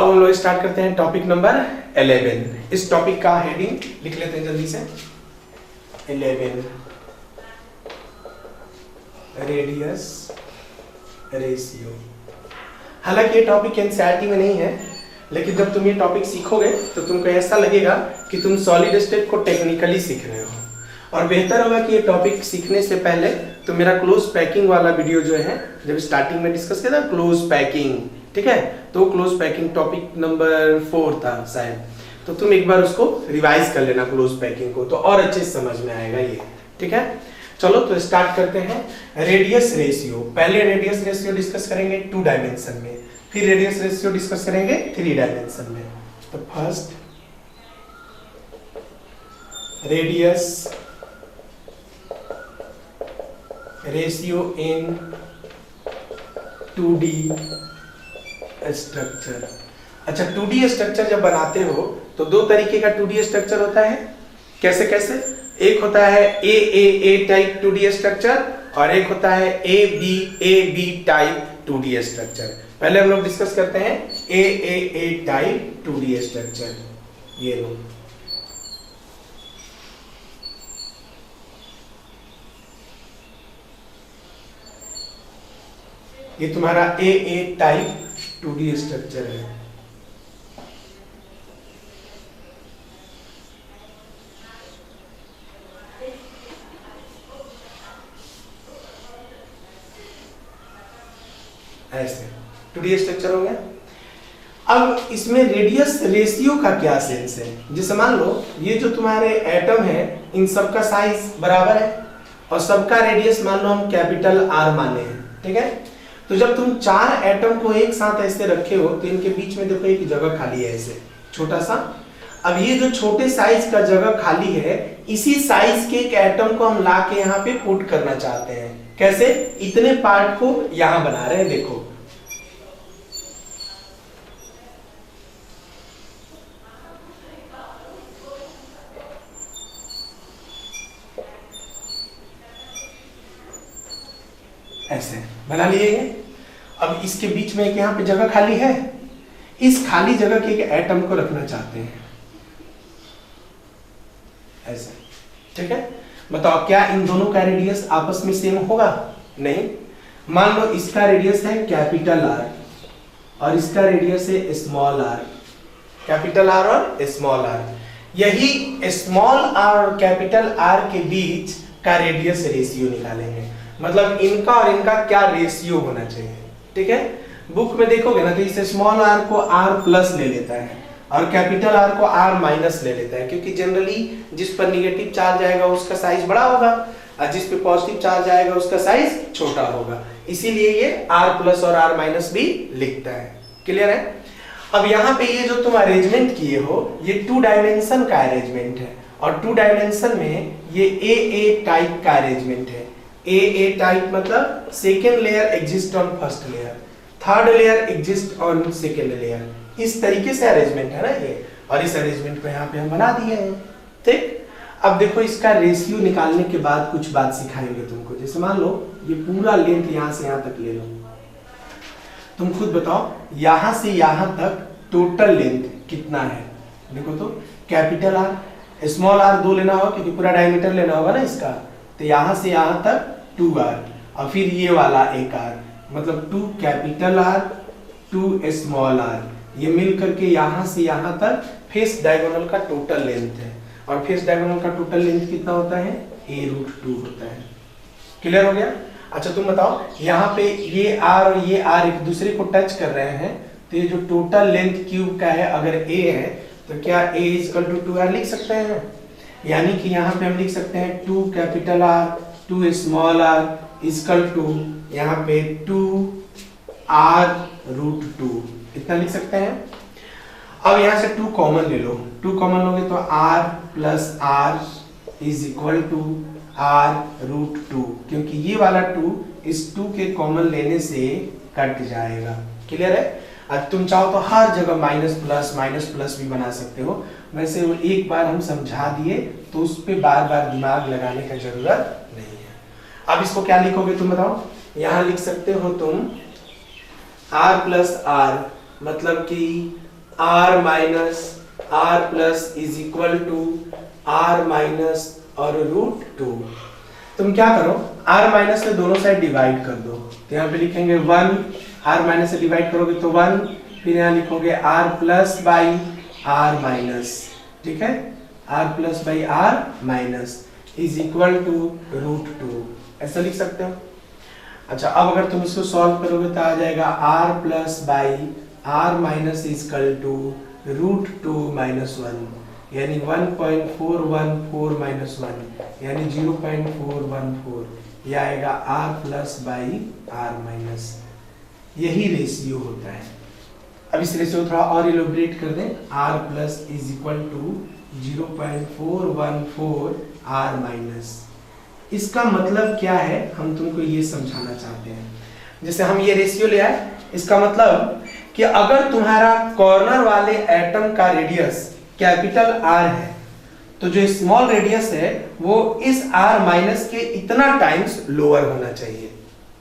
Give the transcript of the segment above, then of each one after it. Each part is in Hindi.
अब हम लोग स्टार्ट करते हैं टॉपिक नंबर 11। इस टॉपिक का हेडिंग लिख लेते हैं जल्दी से। 11 रेडियस रेशियो। हालांकि ये टॉपिक एनसीईआरटी में नहीं है, लेकिन जब तुम ये टॉपिक सीखोगे तो तुमको ऐसा लगेगा कि तुम सॉलिड स्टेट को टेक्निकली सीख रहे हो। और बेहतर होगा कि ये टॉपिक सीखने से पहले तो मेरा क्लोज पैकिंग वाला वीडियो जो है, जब स्टार्टिंग में डिस्कस किया था क्लोज पैकिंग, ठीक है, तो क्लोज पैकिंग टॉपिक नंबर 4 था शायद, तो तुम एक बार उसको रिवाइज कर लेना क्लोज पैकिंग को, तो और अच्छे से समझ में आएगा ये। ठीक है, चलो तो स्टार्ट करते हैं। Radius ratio. पहले रेडियस रेशियो डिस्कस करेंगे 2 डायमेंशन में, फिर रेडियस रेशियो डिस्कस करेंगे 3 डायमेंशन में। तो first radius ratio in 2D structure. अच्छा, 2D स्ट्रक्चर जब बनाते हो तो 2 तरीके का 2D स्ट्रक्चर होता है। कैसे कैसे? एक होता है ए टाइप 2D स्ट्रक्चर और एक होता है ए बी टाइप 2D स्ट्रक्चर। पहले हम लोग डिस्कस करते हैं ए टाइप 2D स्ट्रक्चर। ये लो, ये तुम्हारा ए टाइप 2D स्ट्रक्चर है। ऐसे 2D स्ट्रक्चर हो गया। अब इसमें रेडियस रेशियो का क्या सेंस है? जैसे मान लो ये जो तुम्हारे एटम है, इन सबका साइज बराबर है और सबका रेडियस मान लो हम कैपिटल R माने हैं, ठीक है। तो जब तुम 4 एटम को एक साथ ऐसे रखे हो तो इनके बीच में देखो एक जगह खाली है, ऐसे छोटा सा। अब ये जो छोटे साइज का जगह खाली है, इसी साइज के एक एटम को हम ला के यहाँ पे पुट करना चाहते हैं। कैसे? इतने पार्ट को यहां बना रहे हैं, देखो ऐसे बना लिए। अब इसके बीच में एक यहाँ पे जगह खाली है, इस खाली जगह के एक एटम को रखना चाहते हैं ऐसे, ठीक है। बताओ क्या इन दोनों का रेडियस आपस में सेम होगा? नहीं। मान लो इसका रेडियस है कैपिटल R और इसका रेडियस है स्मॉल r। कैपिटल R और स्मॉल r, यही स्मॉल r और कैपिटल R के बीच का रेडियस रेशियो निकालेंगे। मतलब इनका और इनका क्या रेशियो होना चाहिए, ठीक है। बुक में देखोगे ना तो इस स्मॉल r को r प्लस ले लेता है और कैपिटल R को R माइनस ले लेता है, क्योंकि जनरली जिस पर निगेटिव चार्ज आएगा उसका साइज बड़ा होगा और जिस पे पॉजिटिव चार्ज आएगा उसका साइज छोटा होगा, इसीलिए ये R प्लस और R माइनस भी लिखता है। क्लियर है? अब यहाँ पे ये जो तुम अरेंजमेंट किए हो ये 2 डायमेंशन का अरेंजमेंट है और 2 डायमेंशन में ये ए टाइप का अरेंजमेंट है। ए टाइप मतलब second layer exist on first layer, third layer exist on second layer, इस तरीके से अरेंजमेंट है ना ये। और इस अरेंजमेंट को यहाँ पे हम बना दिए हैं, ठीक। अब देखो इसका रेशियो निकालने के बाद कुछ बात सिखाएंगे तुमको। जैसे मान लो ये पूरा लेंथ यहाँ से यहाँ तक ले लो, तुम खुद बताओ यहाँ से यहाँ तक टोटल लेंथ कितना है। देखो तो कैपिटल R स्मॉल r 2 लेना होगा क्योंकि पूरा डायमीटर लेना होगा ना इसका, तो यहाँ से यहाँ तक 2r और फिर ये वाला एक r, मतलब 2 कैपिटल R 2 स्मॉल r, ये मिल करके यहाँ से यहाँ तक फेस डायगोनल का टोटल लेंथ है। और फेस डायगोनल का टोटल लेंथ कितना होता है? a√2 होता है। क्लियर हो गया? अच्छा तुम बताओ यहाँ पे ये r और ये r एक दूसरे को टच कर रहे हैं, तो ये जो टोटल लेंथ क्यूब का है अगर a है तो क्या a = 2r लिख सकते हैं? यानी कि यहाँ पे हम लिख सकते हैं 2 कैपिटल R 2 स्मॉल r = यहाँ पे 2r√2, इतना लिख सकते हैं। अब यहाँ से 2 कॉमन ले लो, 2 कॉमन लोगे तो r प्लस r = r√2, क्योंकि ये वाला 2 इस 2 के कॉमन लेने से कट जाएगा। क्लियर है? अब तुम चाहो तो हर जगह माइनस प्लस भी बना सकते हो, वैसे वो एक बार हम समझा दिए तो उस पर बार बार दिमाग लगाने का जरूरत नहीं है। अब इसको क्या लिखोगे तुम बताओ? यहाँ लिख सकते हो तुम r प्लस r, मतलब कि r minus r plus is equal to r minus और रूट 2। तुम क्या करो, r माइनस से दोनों साइड डिवाइड कर दो, तो यहाँ पे लिखेंगे 1, r माइनस से डिवाइड करोगे तो 1, फिर यहाँ लिखोगे r plus by r minus, ठीक है, r plus by r minus is equal to root 2, ऐसा लिख सकते हो। अच्छा, अब अगर तुम इसको सॉल्व करोगे तो आ जाएगा r plus by r minus is equal to root 2 minus 1, यानी 1.414 माइनस 1 यानी 0.414, यह आएगा r plus by r minus. यही रेशियो होता है। अब इस रेशियो थोड़ा और इलोबरेट कर दें, r plus is equal to 0.414 r minus. इसका मतलब क्या है, हम तुमको ये समझाना चाहते हैं। जैसे हम ये रेशियो ले आए, इसका मतलब कि अगर तुम्हारा कॉर्नर वाले एटम का रेडियस कैपिटल R है, तो जो स्मॉल रेडियस है वो इस R माइनस के इतना टाइम्स लोअर होना चाहिए,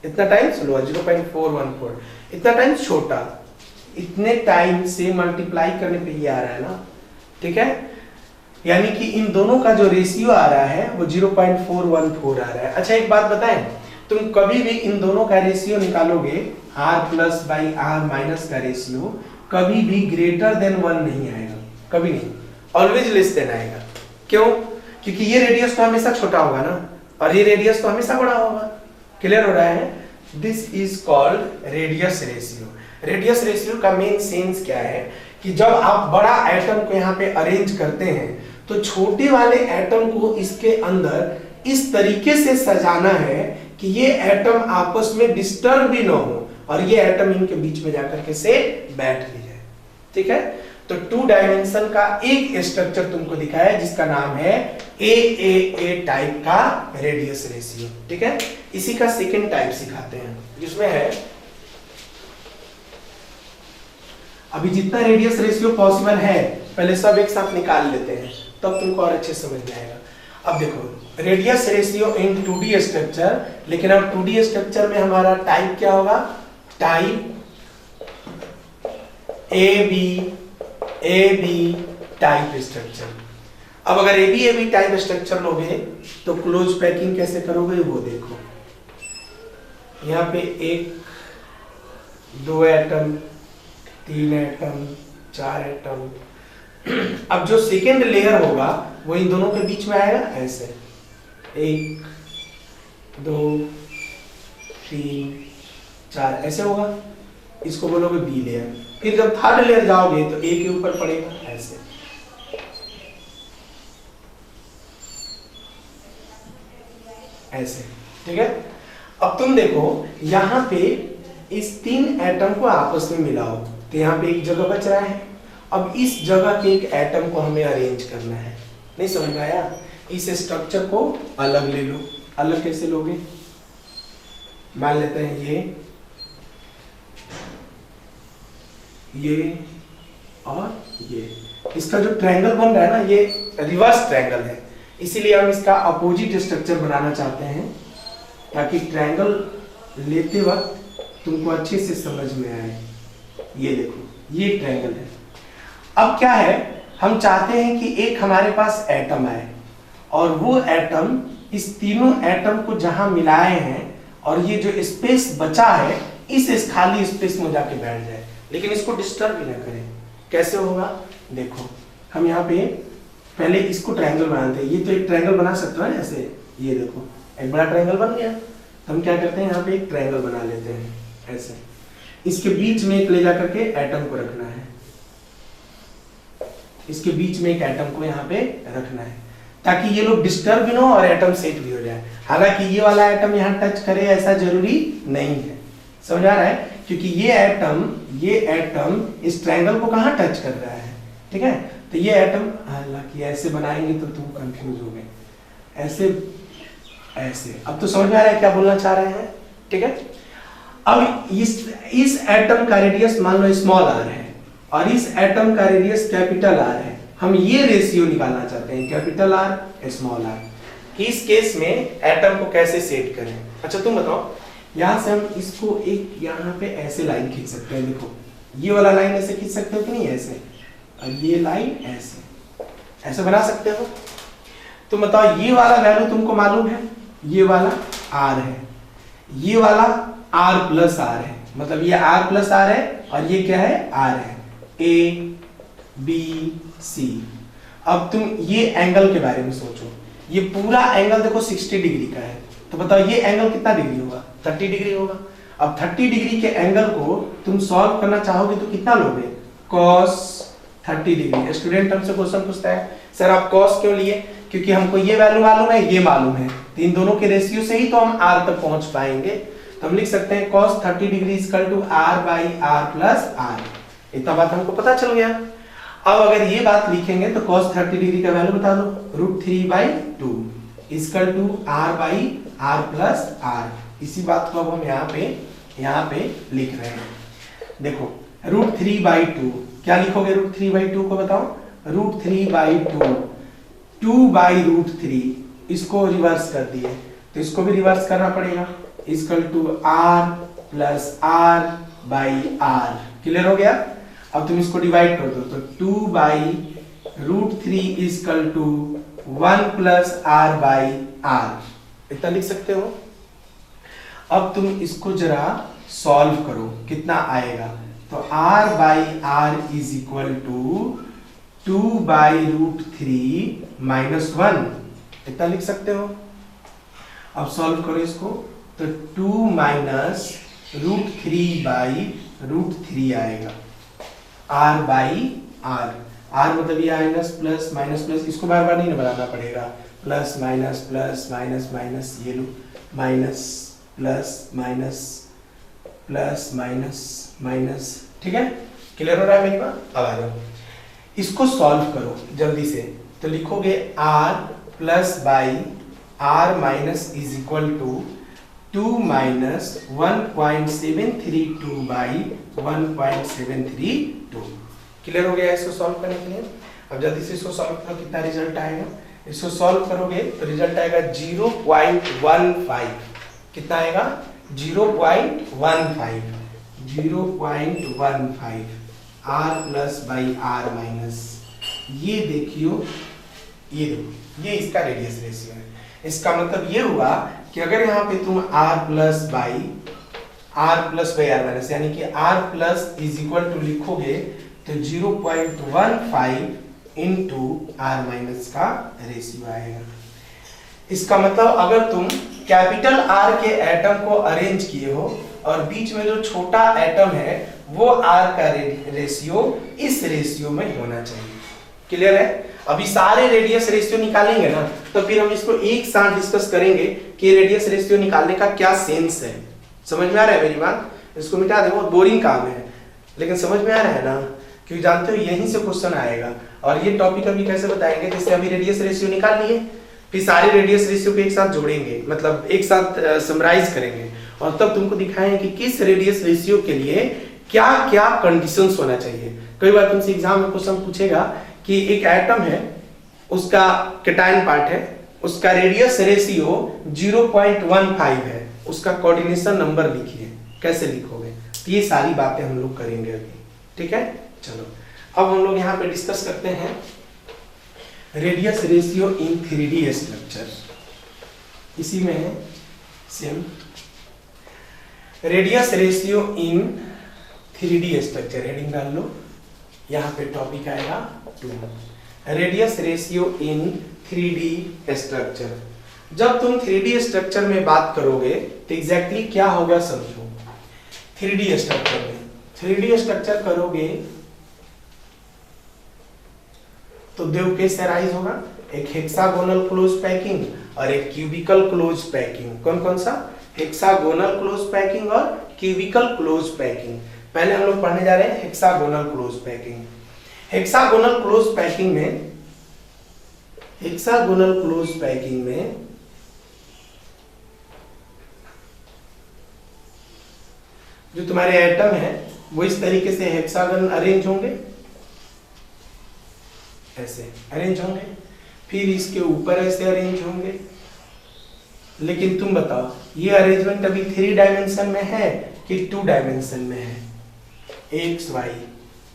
इतना टाइम्स लोअर, 0.414, इतना टाइम्स छोटा, इतने टाइम से मल्टीप्लाई करने पे ये आ रहा है ना, ठीक है, यानी कि इन दोनों का जो रेशियो आ रहा है वो 0.414 आ रहा है। अच्छा, एक बात बताएं, तुम कभी भी इन दोनों का रेशियो निकालोगे, r plus by r minus का रेशियो कभी भी ग्रेटर देन 1 नहीं आएगा, कभी नहीं, ऑलवेज लेस देन आएगा। क्यों? क्योंकि ये रेडियस तो हमेशा छोटा होगा ना, और ये रेडियस तो हमेशा बड़ा होगा। क्लियर हो रहा है? This is called radius ratio. Radius ratio का मेन सेंस क्या है कि जब आप बड़ा एटम को यहाँ पे अरेंज करते हैं तो छोटे वाले एटम को इसके अंदर इस तरीके से सजाना है कि ये एटम आपस में डिस्टर्ब भी ना हो और ये एटम इनके बीच में जाकर के से बैठ भी जाए। ठीक है, तो 2 डायमेंशन का एक स्ट्रक्चर तुमको दिखाया जिसका नाम है ए टाइप का रेडियस रेशियो। ठीक है, इसी का सेकेंड टाइप सिखाते हैं जिसमें है, अभी जितना रेडियस रेशियो पॉसिबल है पहले सब एक साथ निकाल लेते हैं, तब तुमको और अच्छे समझ में आएगा। अब देखो radius ratio in 2D structure, लेकिन अब 2D स्ट्रक्चर में हमारा टाइप क्या होगा? Type A B type structure. अब अगर ए बी टाइप स्ट्रक्चर लोगे तो क्लोज पैकिंग कैसे करोगे वो देखो। यहाँ पे 1, 2 एटम, 3 एटम, 4 एटम। अब जो सेकेंड लेयर होगा वो इन दोनों के बीच में आएगा ऐसे, 1, 2, 3, 4 ऐसे होगा, इसको बोलोगे बी लेयर। फिर जब थर्ड लेयर जाओगे तो ए के ऊपर पड़ेगा ऐसे, ऐसे। ठीक है, अब तुम देखो यहां पे इस 3 एटम को आपस में मिलाओ तो यहाँ पे एक जगह बच रहा है। अब इस जगह के एक एटम को हमें अरेंज करना है। नहीं समझ में आया? इस स्ट्रक्चर को अलग ले लो। अलग कैसे लोगे? मान लेते हैं ये और ये, इसका जो ट्रायंगल बन रहा है ना ये रिवर्स ट्रायंगल है, इसीलिए हम इसका अपोजिट स्ट्रक्चर बनाना चाहते हैं ताकि ट्रायंगल लेते वक्त तुमको अच्छे से समझ में आए। ये देखो ये ट्रायंगल है। अब क्या है, हम चाहते हैं कि एक हमारे पास एटम आए और वो एटम इस तीनों एटम को जहां मिलाए हैं और ये जो स्पेस बचा है इस खाली स्पेस में जाके बैठ जाए, लेकिन इसको डिस्टर्ब भी ना करें। कैसे होगा? देखो हम यहाँ पे पहले इसको ट्रायंगल बनाते हैं। ये तो एक ट्रायंगल बना सकते हो ना ऐसे, ये देखो एक बड़ा ट्रायंगल बन गया। तो हम क्या करते हैं, यहाँ पे एक ट्रायंगल बना लेते हैं ऐसे। इसके बीच में एक ले जाकर के एटम को रखना है, इसके बीच में एक एटम को यहाँ पे रखना है ताकि ये लोग डिस्टर्ब भी ना हो और एटम सेट भी हो जाए। हालांकि ये वाला एटम यहाँ टच करे ऐसा जरूरी नहीं है। समझ आ रहा है? क्योंकि ये एटम इस ट्रायंगल को कहाँ टच कर रहा है। ठीक है, तो ये एटम हालांकि ऐसे बनाएंगे तो तुम कंफ्यूज हो गए, ऐसे। अब तो समझ में आ रहा है क्या बोलना चाह रहे हैं? ठीक है, अब इस एटम का रेडियस मान लो स्मॉल r है और इस एटम का रेडियस कैपिटल R है। हम ये रेशियो निकालना चाहते हैं, कैपिटल R स्मॉल r। इस केस में एटम को कैसे सेट करें? अच्छा तुम बताओ, यहां से हम इसको एक यहाँ पे ऐसे लाइन खींच सकते हैं। देखो ये वाला लाइन ऐसे खींच सकते हो कि नहीं, ऐसे, और ये लाइन ऐसे बना सकते हो। तो बताओ ये वाला वैल्यू तुमको मालूम है, ये वाला r है, ये वाला r प्लस r है, मतलब ये r प्लस r है और ये क्या है, r है, a b c। अब तुम ये एंगल के बारे में सोचो, ये पूरा एंगल देखो 60 डिग्री का है, तो बताओ ये एंगल कितना डिग्री होगा, 30 डिग्री होगा। अब 30 डिग्री के एंगल को तुम सॉल्व करना चाहोगे तो कितना लोगे, cos 30 डिग्री। स्टूडेंट हमसे क्वेश्चन पूछता है सर आप cos क्यों लिए, क्योंकि हमको ये वैल्यू मालूम है, ये मालूम है, तो इन दोनों के रेशियो से ही तो हम r तक पहुंच पाएंगे। तो हम लिख सकते हैं cos 30 degree equal to r by r plus r। इतना बात हमको पता चल गया। अब अगर ये बात लिखेंगे तो cos 30 डिग्री का वैल्यू बता दो, √3/2 equal to r by r plus r। इसी बात को अब हम यहाँ पे लिख रहे हैं। देखो √3/2 क्या लिखोगे, √3/2 को बताओ, √3/2 2/√3, इसको रिवर्स कर दिए तो इसको भी रिवर्स करना पड़ेगा, equal to r plus r by r। Clear हो गया। अब तुम इसको डिवाइड कर दो तो 2/√3 equal to 1 plus r by r, इतना लिख सकते हो। अब तुम इसको जरा सॉल्व करो, कितना आएगा, तो r by r is equal to 2/√3 minus 1, इतना लिख सकते हो। अब सॉल्व करो इसको तो 2 माइनस √3/√3 आएगा, r बाई r, r मतलब ये माइनस प्लस माइनस प्लस, इसको बार बार नहीं बनाना पड़ेगा, plus minus plus minus minus, ये लो minus plus minus plus minus minus, ठीक है। क्लियर हो रहा है मेरी बात। अब आ जाओ इसको सॉल्व करो जल्दी से, तो लिखोगे r plus by r minus is equal to 2 minus 1.732 by 1.732। Clear हो गया इसको सॉल्व करने के लिए। अब जल्दी से इसको सॉल्व करो, कितना रिजल्ट आएगा, इसको सॉल्व करोगे तो रिजल्ट आएगा 0.15, कितना आएगा 0.15 r plus by r minus, ये देखियो, ये देखो ये इसका रेडियस रेशियो है। इसका मतलब ये हुआ कि अगर यहाँ पे तुम r plus by r minus यानी कि r plus is equal to लिखोगे तो 0.15 इंटू r माइनस का रेशियो आएगा। इसका मतलब अगर तुम कैपिटल R के एटम को अरेंज किए हो और बीच में जो छोटा एटम है वो R का रेशियो इस रेशियो में होना चाहिए। क्लियर है। अभी सारे रेडियस रेशियो निकालेंगे ना तो फिर हम इसको एक साथ डिस्कस करेंगे कि रेडियस रेशियो निकालने का क्या सेंस है। समझ में आ रहा है मेरी बात। इसको मिटा दे, बहुत बोरिंग काम है लेकिन समझ में आ रहा है ना, क्योंकि जानते हो यहीं से क्वेश्चन आएगा। और ये टॉपिक अभी कैसे बताएंगे, जैसे अभी रेडियस रेशियो निकाल लिए फिर सारे रेडियस रेशियो को एक साथ जोड़ेंगे, मतलब एक साथ समराइज करेंगे और तब तुमको दिखाएंगे कि किस रेडियस रेशियो के लिए क्या क्या कंडीशंस होना चाहिए। कई बार तुमसे एग्जाम में क्वेश्चन पूछेगा कि एक एटम है, उसका कैटायन पार्ट है, उसका रेडियस रेशियो 0.15 है, उसका कोऑर्डिनेशन नंबर लिखिए, कैसे लिखोगे। तो ये सारी बातें हम लोग करेंगे अभी, ठीक है। चलो अब हम लोग यहाँ पे डिस्कस करते हैं radius ratio in 3D structure. इसी में है same radius ratio in 3D structure. Heading डाल लो, यहाँ पे टॉपिक आएगा 2 radius ratio in 3D structure. जब तुम 3D स्ट्रक्चर में बात करोगे तो एग्जैक्टली क्या होगा समझो। 3D स्ट्रक्चर में 3D स्ट्रक्चर करोगे तो दो केस अराइज होगा, एक हेक्सागोनल क्लोज पैकिंग और एक क्यूबिकल क्लोज पैकिंग। कौन कौन सा, हेक्सागोनल क्लोज पैकिंग और क्यूबिकल क्लोज पैकिंग। पहले हम लोग पढ़ने जा रहे हैं hexagonal close packing. Hexagonal close packing में जो तुम्हारे एटम है वो इस तरीके से हेक्सागन अरेंज होंगे, ऐसे अरेंज होंगे, फिर इसके ऊपर ऐसे अरेंज होंगे। लेकिन तुम बताओ ये अरेंजमेंट अभी 3 डायमेंशन में है कि 2 डायमेंशन में है। X Y.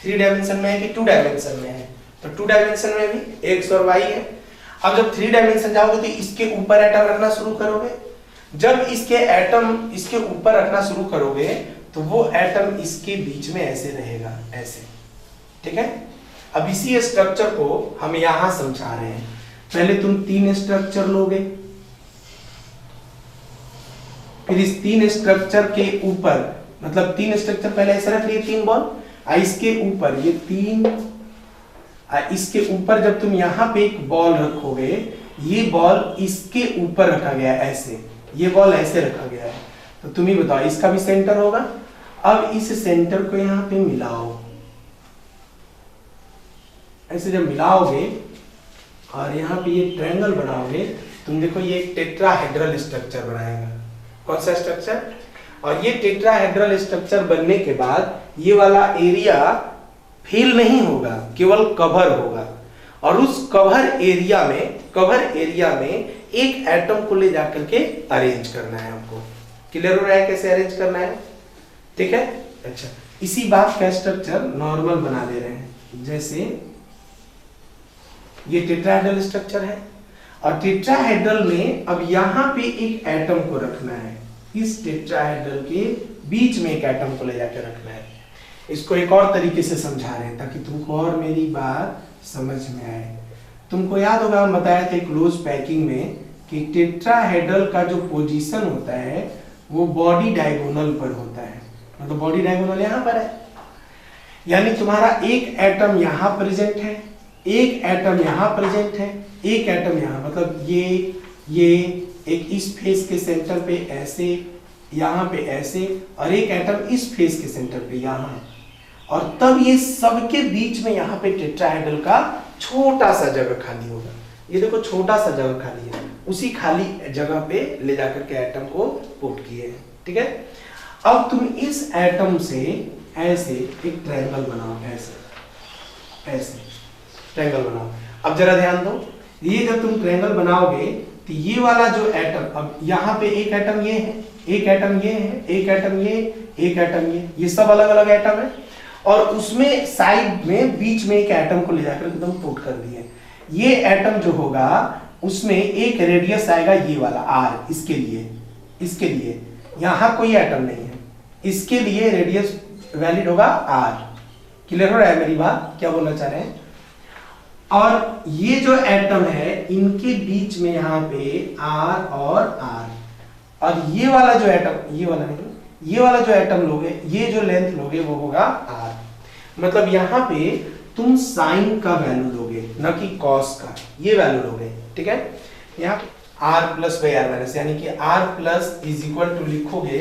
3 डायमेंशन में है कि 2 डायमेंशन में है? तो 2 डायमेंशन में भी एक्स और वाई है। अब जब 3 डायमेंशन जाओगे तो इसके ऊपर एटम रखना शुरू करोगे। जब इसके एटम इसके ऊपर रखना शुरू करोगे तो वो एटम इसके बीच में ऐसे रहेगा, ऐसे। ठीक है, अब इसी स्ट्रक्चर को हम यहां समझा रहे हैं। पहले तुम 3 स्ट्रक्चर लोगे, फिर इस 3 स्ट्रक्चर के ऊपर, मतलब 3 स्ट्रक्चर पहले ऐसे रख लिए 3 बॉल, इसके ऊपर ये 3, इसके ऊपर जब तुम यहां पे एक बॉल रखोगे, ये बॉल इसके ऊपर रखा गया है ऐसे, ये बॉल ऐसे रखा गया है। तो तुम ही बताओ इसका भी सेंटर होगा। अब इस सेंटर को यहां पे मिलाओ, ऐसे जब मिलाओगे और यहाँ पे ये ट्रायंगल बनाओगे, तुम देखो ये एक टेट्राहेड्रल स्ट्रक्चर बनाएगा। कौन सा स्ट्रक्चर? और ये टेट्राहेड्रल स्ट्रक्चर बनने के बाद ये वाला एरिया फिल नहीं होगा, केवल कवर होगा। और उस कवर एरिया में एक एटम को ले जाकर के अरेंज करना है हमको। क्लियर हो रहा है कैसे अरेंज करना है? ठीक है, अच्छा। इसी बात का स्ट्रक्चर नॉर्मल बना दे रहे हैं। जैसे ये टेट्राहेड्रल स्ट्रक्चर है और टेट्राहेड्रल में अब यहां पे एक एटम को रखना है, इस टेट्राहेड्रल के बीच में एक एटम को ले जाकर रखना है। इसको एक और तरीके से समझा रहे हैं ताकि तुमको और मेरी बात समझ में आए। तुमको याद होगा हम बताए थे क्लोज पैकिंग में कि टेट्राहेड्रल का जो पोजीशन होता है वो बॉडी डायगोनल पर होता है, मतलब बॉडी डायगोनल यहां पर है। यानी तुम्हारा एक एटम यहां प्रेजेंट है, एक एटम यहां प्रेजेंट है, एक एटम यहां, मतलब ये एक इस फेस के सेंटर पे ऐसे, यहां पे ऐसे, और एक एटम इस फेस के सेंटर पे यहां। और तब ये सबके बीच में यहां पे टेट्राहेड्रल का छोटा सा जगह खाली होगा। ये देखो छोटा सा जगह खाली है, उसी खाली जगह पे ले जाकर के एटम को पुट किए हैं। ठीक है, अब तुम इस एटम से ऐसे एक ट्रायंगल बनाओ, ऐसे ऐसे ट्रायंगल बनाओ। अब जरा ध्यान दो, ये जब तुम ट्रायंगल बनाओगे तो ये वाला जो एटम, अब यहाँ पे एक एटम ये है, एक एटम ये है, एक एटम ये, एक एटम ये सब अलग अलग एटम है। और उसमें साइड में बीच में एक एटम को ले जाकर एकदम पुट कर दिए। ये एटम जो होगा उसमें एक रेडियस आएगा ये वाला आर, इसके लिए यहाँ कोई एटम नहीं है, इसके लिए रेडियस वैलिड होगा आर। क्लियर हो रहा है मेरी बात, क्या बोलना चाह रहे हैं? और ये जो एटम है इनके बीच में यहाँ पे आर और आर, और ये वाला जो एटम, ये वाला नहीं, ये वाला जो एटम लोगे, ये जो लेंथ लोगे वो होगा आर। मतलब यहाँ पे तुम साइन का वैल्यू लोगे, न कि कॉस का, ये वैल्यू लोगे। ठीक है, यहाँ r plus by r minus, यानी कि r plus is equal to लिखोगे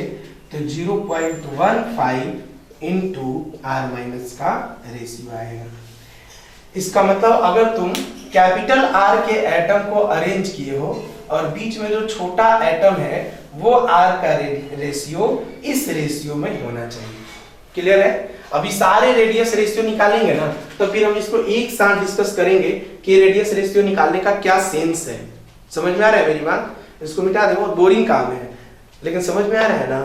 तो 0.15 इंटू आर माइनस का रेशियो आएगा। इसका मतलब अगर तुम कैपिटल आर के एटम को अरेंज किए हो और बीच में जो छोटा एटम है वो आर का रेशियो इस रेशियो में होना चाहिए। क्लियर है? अभी सारे रेडियस रेशियो निकालेंगे ना तो फिर हम इसको एक साथ डिस्कस करेंगे कि रेडियस रेशियो निकालने का क्या सेंस है। समझ में आ रहा है मेरी बात? इसको मिटा दे, बहुत बोरिंग काम है, लेकिन समझ में आ रहा है ना,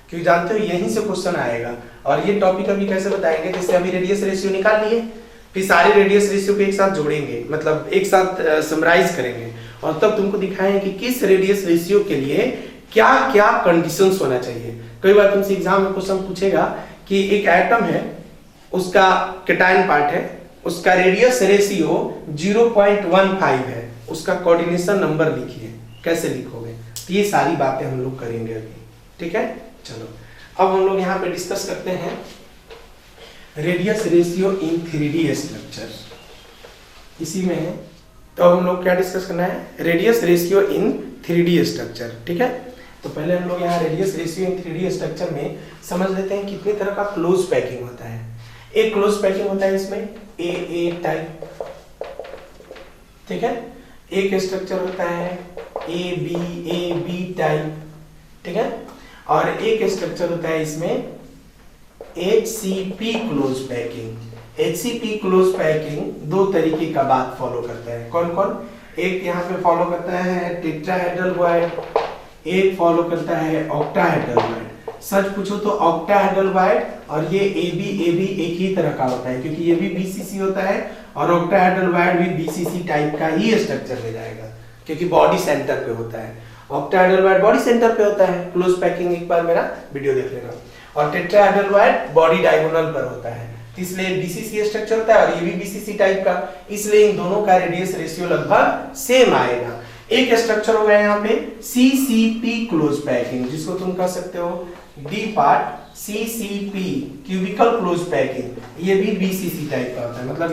क्योंकि जानते हो यहीं से क्वेश्चन आएगा। और ये टॉपिक अभी कैसे बताएंगे, जैसे अभी रेडियस रेशियो निकाल लिए, फिर सारे रेडियस रेशियो को एक साथ जोड़ेंगे, मतलब एक साथ समराइज करेंगे, और तब तुमको दिखाएंगे कि किस रेडियस रेशियो के लिए क्या क्या कंडीशंस होना चाहिए। कई बार तुमसे एग्जाम में क्वेश्चन पूछेगा कि एक एटम है, उसका कैटायन पार्ट है, उसका रेडियस रेशियो 0.15 है, उसका कोऑर्डिनेशन नंबर लिखिए, कैसे लिखोगे? तो ये सारी बातें हम लोग करेंगे अभी। ठीक है, चलो अब हम लोग यहाँ पे डिस्कस करते हैं radius ratio in 3D structure. इसी में है तो हम लोग क्या डिस्कस करना है, radius ratio in 3D structure. ठीक है, तो पहले हम लोग यहाँ radius ratio in 3D structure में समझ लेते हैं कितने तरह का क्लोज पैकिंग होता है। एक क्लोज पैकिंग होता है इसमें ए टाइप, ठीक है, एक स्ट्रक्चर होता है ए बी टाइप, ठीक है, और एक स्ट्रक्चर होता है इसमें HCP close packing. HCP close packing दो तरीके का बात फॉलो करता है। कौन कौन? एक यहाँ पे फॉलो करता है टेट्राहेड्रल बॉन्ड, एक फॉलो करता है ऑक्टाहेड्रल बॉन्ड। सच पूछो तो ऑक्टाहेड्रल वायड और ये ए बी एक ही तरह का होता है, क्योंकि ये भी बीसीसी होता है और ऑक्टाहेड्रल वायड भी बीसीसी टाइप का ही स्ट्रक्चर ले जाएगा, क्योंकि बॉडी सेंटर पे होता है। ऑक्टाहेड्रल वायड बॉडी सेंटर पे होता है, क्लोज पैकिंग एक बार मेरा वीडियो देख लेना। और टेट्राहेड्रल वायड बॉडी डायगोनल पर होता है, इसलिए बीसीसी स्ट्रक्चर होता है और ये भी बीसीसी टाइप का, इसलिए इन दोनों का रेडियस रेशियो लगभग सेम आएगा। एक स्ट्रक्चर हो गया यहाँ पे सीसीपी क्लोज पैकिंग, जिसको तुम कह सकते हो D part CCP cubical close packing, ये भी बीसीसी टाइप का होता है, मतलब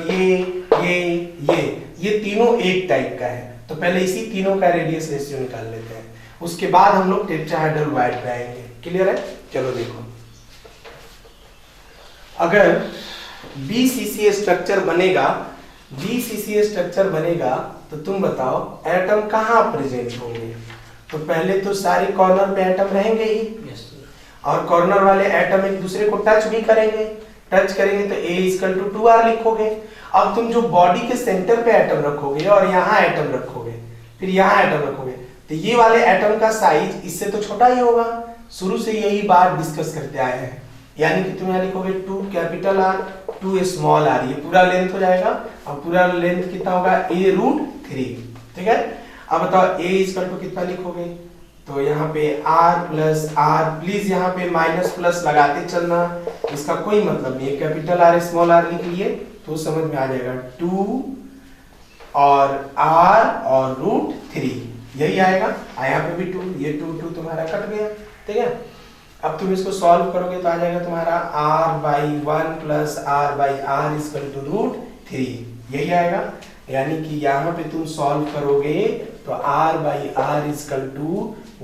ये तीनों एक टाइप का है। तो पहले इसी तीनों का रेडियस रेशियो निकाल लेते हैं, उसके बाद हम लोग टेट्राहेड्रल वायड पे आएंगे। क्लियर है? चलो देखो, अगर बीसीसी स्ट्रक्चर बनेगा तो तुम बताओ एटम कहाँ प्रेजेंट होंगे? तो पहले तो सारे कॉर्नर पे एटम रहेंगे ही, और कॉर्नर वाले एटम एक दूसरे को टच भी करेंगे, तो A=2R लिखोगे। अब तुम जो बॉडी के सेंटर पे एटम रखोगे और यहाँ एटम रखोगे, फिर यहाँ एटम रखोगे, तो ये वाले एटम का साइज इससे तो छोटा ही होगा। शुरू से यही बात डिस्कस करते आए हैं, यानी कि तुम यहाँ लिखोगे 2R 2r, ये पूरा लेंथ हो जाएगा, और पूरा लेंथ कितना होगा A√3। ठीक है, अब बताओ A= कितना लिखोगे? तो यहाँ पे R+R, प्लीज यहाँ पे माइनस प्लस लगाते चलना, इसका कोई मतलब नहीं है। R लिख लिए तो समझ में आ जाएगा, 2 और R और √3 यही आएगा। यहाँ पे भी 2, ये 2 तुम्हारा कट गया। ठीक है, अब तुम इसको सॉल्व करोगे तो आ जाएगा तुम्हारा R/1 + R/R √3, यही आएगा। यानी कि यहाँ पे तुम सॉल्व करोगे तो R/R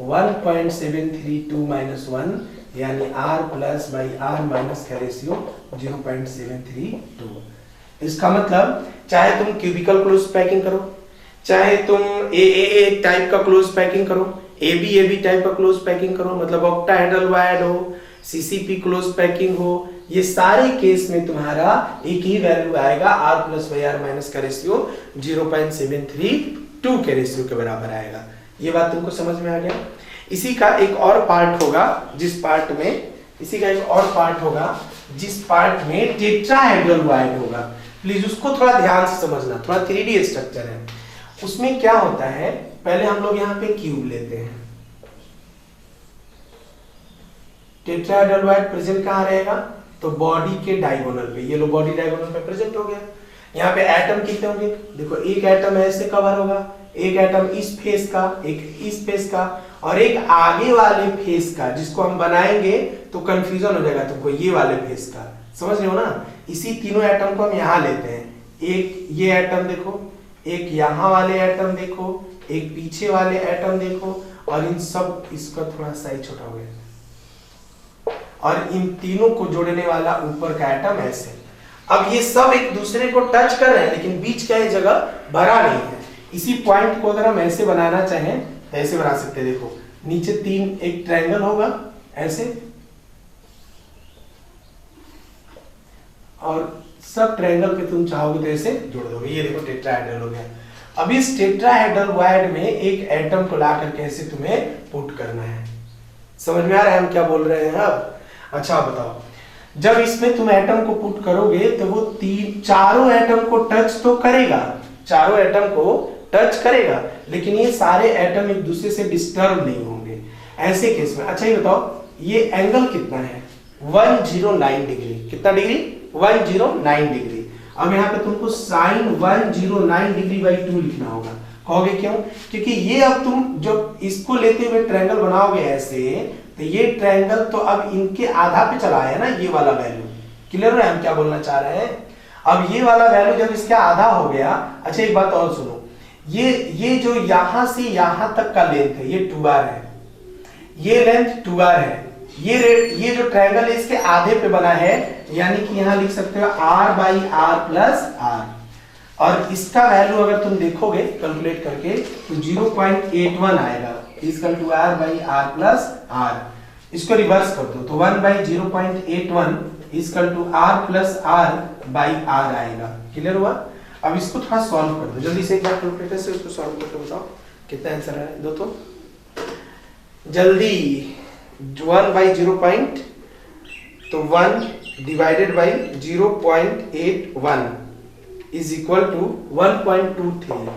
1.732 - 1, यानी R+/R- का रेशियो 0.732। इसका मतलब चाहे तुम क्यूबिकल क्लोज पैकिंग करो, चाहे तुम ए टाइप का क्लोज पैकिंग करो, ए बी टाइप का क्लोज पैकिंग करो, मतलब ऑक्टाहेड्रल वायड हो, सीसीपी क्लोज पैकिंग हो, ये सारे केस में तुम्हारा एक ही वैल्यू आएगा, R+/R- का रेशियो 0.732 के रेशियो के बराबर आएगा। ये बात तुमको समझ में आ गया? इसी का एक और पार्ट होगा जिस पार्ट में टेट्राहेड्रल वायड होगा। प्लीज उसको थोड़ा ध्यान से समझना, थोड़ा 3D स्ट्रक्चर है। उसमें क्या होता है, पहले हम लोग यहाँ पे क्यूब लेते हैं। टेट्राहेड्रल वायड प्रेजेंट कहाँ रहेगा? तो बॉडी के डायगोनल पे, ये लो बॉडी डायगोनल पे प्रेजेंट हो गया। यहाँ पे एटम कितने होंगे? देखो, एक एटम ऐसे कवर होगा, एक एटम इस फेस का, एक इस फेस का, और एक आगे वाले फेस का, जिसको हम बनाएंगे तो कंफ्यूजन हो जाएगा तुमको, ये वाले फेस का। समझ रहे हो ना? इसी तीनों एटम को हम यहाँ लेते हैं। एक ये एटम देखो, एक यहाँ वाले एटम देखो, एक पीछे वाले एटम देखो, और इन सब, इसका थोड़ा साइज छोटा हो गया, और इन तीनों को जोड़ने वाला ऊपर का एटम ऐसे। अब ये सब एक दूसरे को टच कर रहे हैं, लेकिन बीच का ये जगह भरा नहीं है। इसी पॉइंट को अगर हम ऐसे बनाना चाहें तो ऐसे बना सकते हैं। देखो, नीचे एक ट्रायंगल होगा ऐसे, और सब ट्रायंगल पे तुम चाहोगे तो ऐसे जोड़ दोगे। ये देखो टेट्राहेड्रल हो गया। अब इस टेट्राहेड्रल वायड में एक एटम को ला करके ऐसे तुम्हें पुट करना है। समझ में आ रहा है हम क्या बोल रहे हैं अब? अच्छा बताओ, जब इसमें तुम एटम को पुट करोगे तो वो चारों एटम को टच तो करेगा, लेकिन ये सारे एटम एक दूसरे से डिस्टर्ब नहीं होंगे ऐसे केस में। अच्छा ये बताओ, ये एंगल कितना है? 109 डिग्री। कितना डिग्री? 109 डिग्री। अब यहाँ पे तुमको sin 109 डिग्री बाई 2 लिखना होगा। कहोगे क्यों? क्योंकि ये अब तुम जब इसको लेते हुए ट्रायंगल बनाओगे ऐसे, तो ये ट्रायंगल तो अब इनके आधा पे चला है ना, ये वाला वैल्यू। क्लियर है हम क्या बोलना चाह रहे हैं? अब ये वाला वैल्यू जब इसका आधा हो गया। अच्छा एक बात और सुनो, ये जो यहां से यहां तक का लेंथ है, ये 2r है, ये लेंथ 2r है। ये जो ट्रायंगल है इसके आधे पे बना है, यानी कि यहां लिख सकते हो R/R+R, और इसका वैल्यू अगर तुम देखोगे कैलकुलेट करके तो 0.81 आएगा। R/R+R, इसको रिवर्स कर दो तो 1/0.81 R+R/R आएगा। क्लियर हुआ? अब इसको थोड़ा सॉल्व कर दो जल्दी से, एक बार कैलकुलेटर से इसको सॉल्व करके बताओ कितना आंसर है। दो तो जल्दी 1/0. तो 1 divided by 0.81 is equal to 1.23.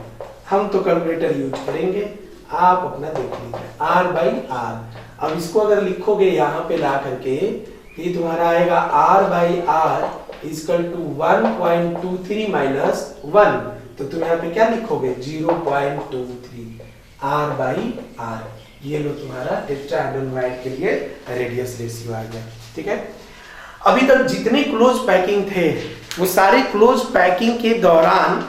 हम तो कैलकुलेटर यूज करेंगे, आप अपना देख लीजिए. R/R. अब इसको अगर लिखोगे यहाँ पे ला करके, ये तुम्हारा आएगा R/R इक्वल टू 1.23 माइनस 1. तो तुम यहाँ पे क्या लिखोगे? 0.23 R/R. ये लो तुम्हारा टेट्राहेड्रल वायर के लिए रेडियस रेशियो आ गया. ठीक है. अभी तक जितने क्लोज पैकिंग थे वो सारे क्लोज पैकिंग के दौरान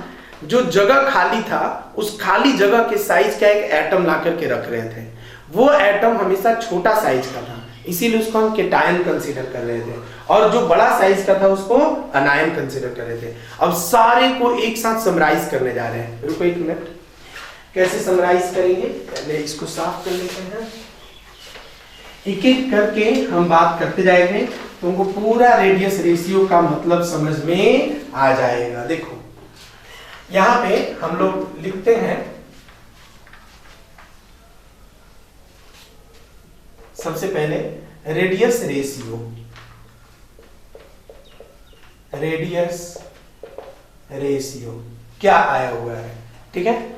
जो जगह खाली था, उस खाली जगह के साइज का एक एटम ला करके रख रहे थे. वो एटम हमेशा छोटा साइज का था, इसीलिए उसको हम केटायन कंसीडर कर रहे थे, और जो बड़ा साइज का था उसको अनायन कंसीडर कर रहे थे. अब सारे को एक साथ समराइज करने जा रहे हैं. रुको एक मिनट. कैसे समराइज करेंगे? पहले इसको साफ कर लेते हैं. एक एक करके हम बात करते जाएंगे, तुमको पूरा रेडियस रेशियो का मतलब समझ में आ जाएगा. देखो यहां पे हम लोग लिखते हैं, सबसे पहले रेडियस रेशियो. रेडियस रेशियो क्या आया हुआ है? ठीक है.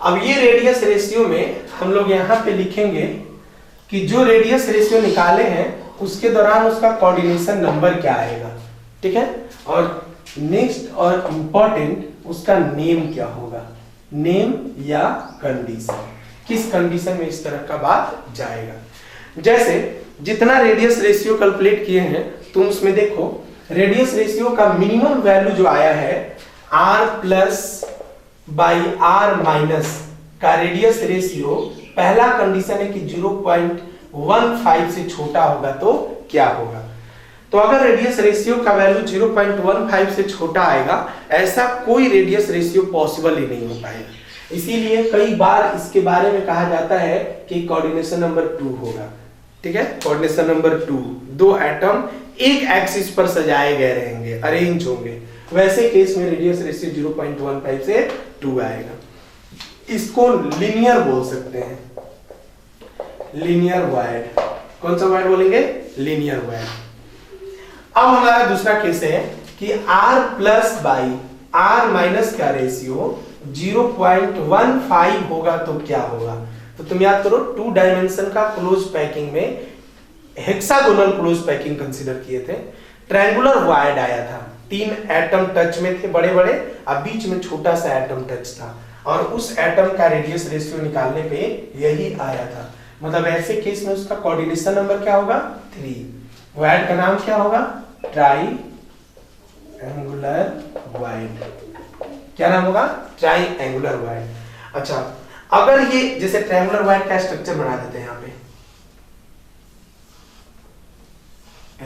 अब ये रेडियस रेशियो में हम लोग यहां पे लिखेंगे कि जो रेडियस रेशियो निकाले हैं उसके दौरान उसका कोऑर्डिनेशन नंबर क्या आएगा. ठीक है. और नेक्स्ट और इंपॉर्टेंट, उसका नेम क्या होगा. नेम या कंडीशन, किस कंडीशन में इस तरह का बात जाएगा. जैसे जितना रेडियस रेशियो कैलकुलेट किए हैं तुम उसमें देखो, रेडियस रेशियो का मिनिमम वैल्यू जो आया है r plus by r minus का रेडियस रेशियो, पहला कंडीशन है कि 0.15 से छोटा होगा तो क्या होगा. तो अगर रेडियस रेशियो का वैल्यू 0.15 से छोटा आएगा, ऐसा कोई रेडियस रेशियो पॉसिबल ही नहीं हो पाएगा. इसीलिए कई बार इसके बारे में कहा जाता है कि कोऑर्डिनेशन नंबर 2 होगा. ठीक है. कोऑर्डिनेशन नंबर 2, दो एटम एक एक्सिस पर सजाए गए रहेंगे, अरेंज होंगे. वैसे केस में रेडियस रेशियो 0.15 से 2 आएगा. इसको लिनियर बोल सकते हैं, लिनियर वायर्ड. कौन सा वायर्ड बोलेंगे? Linear wired. अब हमारा दूसरा केस है कि r plus by r minus का रेशियो 0.15 होगा तो क्या होगा. तो तुम याद करो, 2 डायमेंशन का क्लोज पैकिंग में हेक्सागोनल क्लोज पैकिंग कंसीडर किए थे. ट्रायंगुलर वायर्ड आया था, 3 एटम टच में थे बड़े बड़े, अब बीच में छोटा सा एटम टच था, और उस एटम का रेडियस रेशियो निकालने पे यही आया था. मतलब ऐसे केस में उसका कोऑर्डिनेशन नंबर क्या होगा? 3. वायर्ड का नाम क्या होगा? Try angular wired. क्या नाम होगा? Try angular wired. अच्छा, अगर ये जैसे ट्रायंगुलर वायर्ड का स्ट्रक्चर बना देते हैं यहाँ पे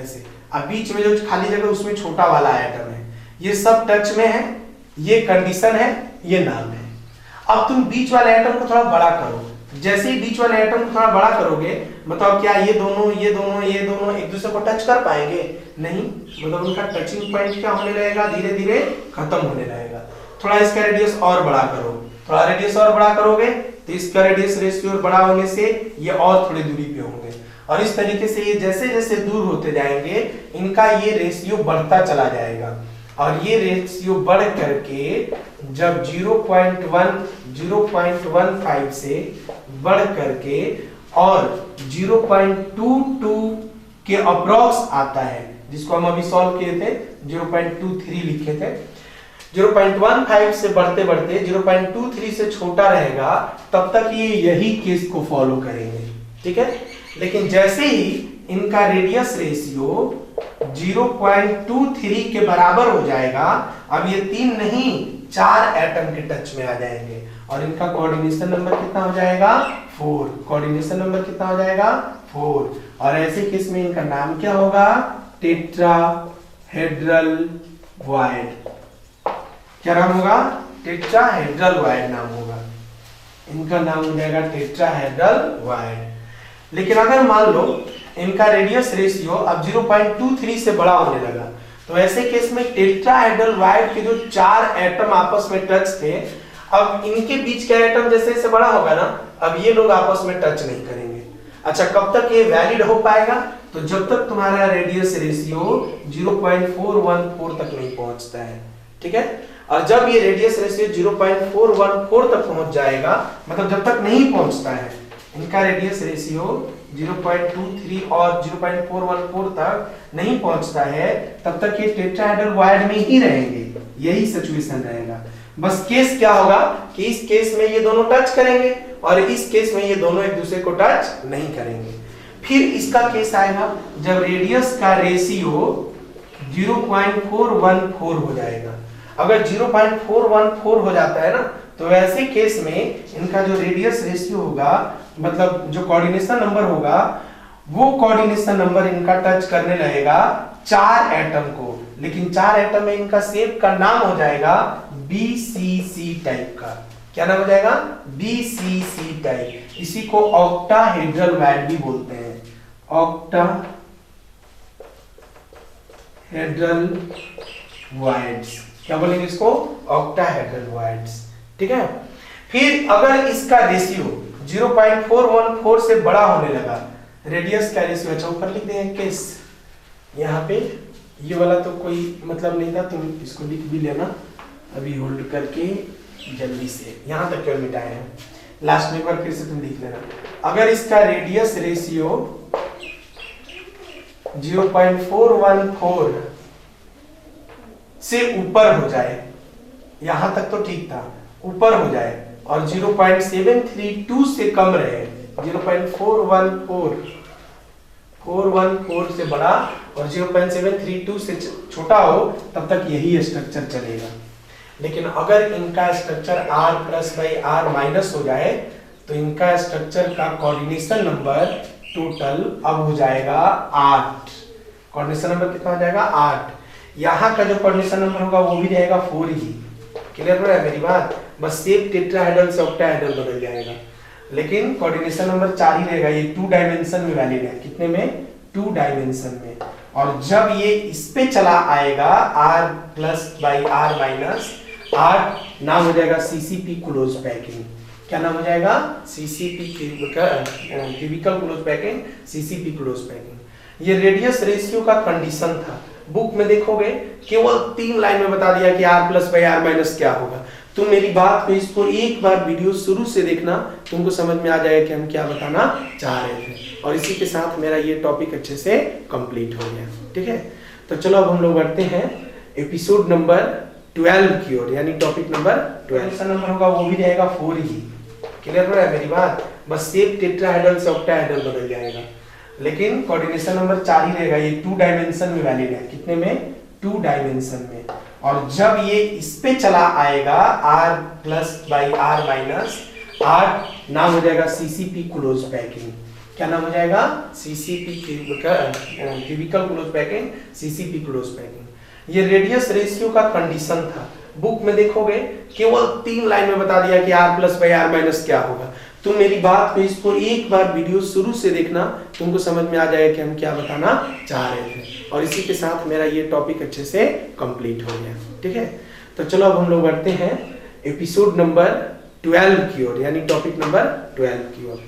ऐसे, अब बीच में जो खाली जगह उसमें छोटा वाला एटम है, ये सब टच में है, ये कंडीशन है, ये नाम है. अब तुम बीच वाले एटम को थोड़ा बड़ा करो. जैसे ही बीच वाले एटम को थोड़ा बड़ा करोगे, मतलब क्या ये दोनों एक दूसरे को टच कर पाएंगे? नहीं. मतलब उनका टचिंग पॉइंट क्या होने लगेगा? धीरे धीरे खत्म होने लगेगा. थोड़ा इसका रेडियस और बड़ा करो, थोड़ा रेडियस और बड़ा करोगे तो इसका रेडियस रेशियो बड़ा होने से ये और थोड़ी दूरी पे होंगे, और इस तरीके से ये जैसे जैसे दूर होते जाएंगे इनका ये रेशियो बढ़ता चला जाएगा. और ये रेशियो बढ़ करके जब 0.15 से बढ़ करके और 0.22 के अप्रॉक्स आता है, जिसको हम अभी सॉल्व किए थे, 0.23 लिखे थे. 0.15 से बढ़ते बढ़ते 0.23 से छोटा रहेगा, तब तक ये यही केस को फॉलो करेंगे. ठीक है. लेकिन जैसे ही इनका रेडियस रेशियो 0.23 के बराबर हो जाएगा, अब ये 3 नहीं 4 एटम के टच में आ जाएंगे, और इनका कोऑर्डिनेशन नंबर कितना हो जाएगा? 4. कोऑर्डिनेशन नंबर कितना हो जाएगा? 4. और ऐसे केस में इनका नाम क्या होगा? Tetrahedral wired. क्या नाम होगा? टेट्राहेड्रल वायर्ड नाम होगा. इनका नाम हो जाएगा टेट्राहेड्रल वायर्ड. लेकिन अगर मान लो इनका रेडियस रेशियो अब 0.23 से बड़ा होने लगा, तो ऐसे केस में टेट्राहेड्रल वायर्ड के जो 4 एटम आपस में टच थे, अब इनके बीच का एटम जैसे जैसे बड़ा होगा ना, अब ये लोग आपस में टच नहीं करेंगे. अच्छा, कब तक ये वैलिड हो पाएगा? तो जब तक तुम्हारा रेडियस रेशियो 0.414 तक नहीं पहुंचता है, ठीक है। और जब ये रेडियस रेशियो 0.414 तक पहुंच जाएगा, मतलब जब तक नहीं पहुंचता है, इनका रेडियस रेशियो 0.23 और 0.414 तक नहीं पहुंचता है, तब तक ये टेट्राहेड्रल वायर्ड में ही रहेंगे। यही सिचुएशन रहेगा। बस केस क्या होगा कि इस केस में ये दोनों टच करेंगे और इस केस में ये दोनों एक दूसरे को टच नहीं करेंगे। फिर इसका केस आएगा जब रेडियस का रेशियो 0.414 हो जाएगा। अगर 0.414 हो जाता है ना, तो वैसे केस में इनका जो रेडियस रेशियो होगा, मतलब जो कोऑर्डिनेशन नंबर होगा, वो कोऑर्डिनेशन नंबर इनका टच करने लगेगा 4 एटम को। लेकिन 4 एटम में इनका शेप का नाम हो जाएगा BCC टाइप का। क्या नाम हो जाएगा? BCC type. इसी को ऑक्टाहेड्रल वायर्ड भी बोलते हैं। ऑक्टाहेड्रल वायर्ड्स, क्या बोलेंगे इसको? ऑक्टाहेड्रल वायर्ड्स, ठीक है। फिर अगर इसका रेशियो 0.414 से बड़ा होने लगा, रेडियस का रेशियो, अच्छा ऊपर लिख दें केस यहाँ पे, ये वाला तो कोई मतलब नहीं था, तुम इसको लिख भी लेना अभी होल्ड करके जल्दी से, यहां तक केवल मिटाए हैं, लास्ट में एक बार फिर से तुम लिख लेना। अगर इसका रेडियस रेशियो 0.414 से ऊपर हो जाए, यहां तक तो ठीक था, ऊपर हो जाए और 0.732 से कम रहे, 0.414 से बड़ा और 0.732 से छोटा हो, तब तक यही स्ट्रक्चर चलेगा। लेकिन अगर इनका स्ट्रक्चर R+/R- हो जाए, तो इनका स्ट्रक्चर का कोऑर्डिनेशन नंबर टोटल अब हो जाएगा 8। कोऑर्डिनेशन नंबर कितना हो जाएगा? 8। यहाँ का जो कोऑर्डिनेशन नंबर होगा वो भी रहेगा 4 ही। क्लियर हो रहा है मेरी बात? बस शेप टेट्राहेड्रल से ऑक्टाहेड्रल बदल जाएगा, लेकिन कोऑर्डिनेशन नंबर 4 ही रहेगा। ये 2 डायमेंशन में वैलिड है। कितने में? 2 डायमेंशन में। और जब ये इस पे चला आएगा R+/R-, 8 नाम हो जाएगा CCP क्लोज पैकिंग। क्या नाम हो जाएगा? CCP cubical close packing, CCP close packing. ये रेडियस रेशियो का कंडीशन था। बुक में देखोगे केवल 3 लाइन में बता दिया कि R+/R- क्या होगा। तुम मेरी बात को, इसको एक बार वीडियो शुरू से देखना, तुमको समझ में आ जाएगा कि हम क्या बताना चाह रहे थे। और इसी के साथ मेरा ये टॉपिक अच्छे से कंप्लीट हो गया, ठीक है। तो चलो अब हम लोग बढ़ते हैं एपिसोड नंबर 12 की ओर, यानी टॉपिक नंबर 12 नंबर होगा वो भी रहेगा 4 ही। क्लियर हो रहा है मेरी बात? बस शेप टेट्राहेड्रल से ऑक्टाहेड्रल बदल जाएगा, लेकिन कोऑर्डिनेशन नंबर 4 ही रहेगा। ये 2 डायमेंशन में वैलिड है। कितने में? 2 डायमेंशन में। और जब ये इस पे चला आएगा R+/R-, 8 नाम हो जाएगा CCP क्लोज पैकिंग। क्या नाम हो जाएगा? CCP cubical close packing, CCP close packing. ये रेडियस रेशियो का कंडीशन था। बुक में देखोगे केवल 3 लाइन में बता दिया कि R+/R- क्या होगा। तुम मेरी बात को, इसको एक बार वीडियो शुरू से देखना, तुमको समझ में आ जाएगा कि हम क्या बताना चाह रहे थे। और इसी के साथ मेरा ये टॉपिक अच्छे से कंप्लीट हो गया, ठीक है। तो चलो अब हम लोग बढ़ते हैं एपिसोड नंबर 12 की ओर, यानी टॉपिक नंबर 12 की ओर।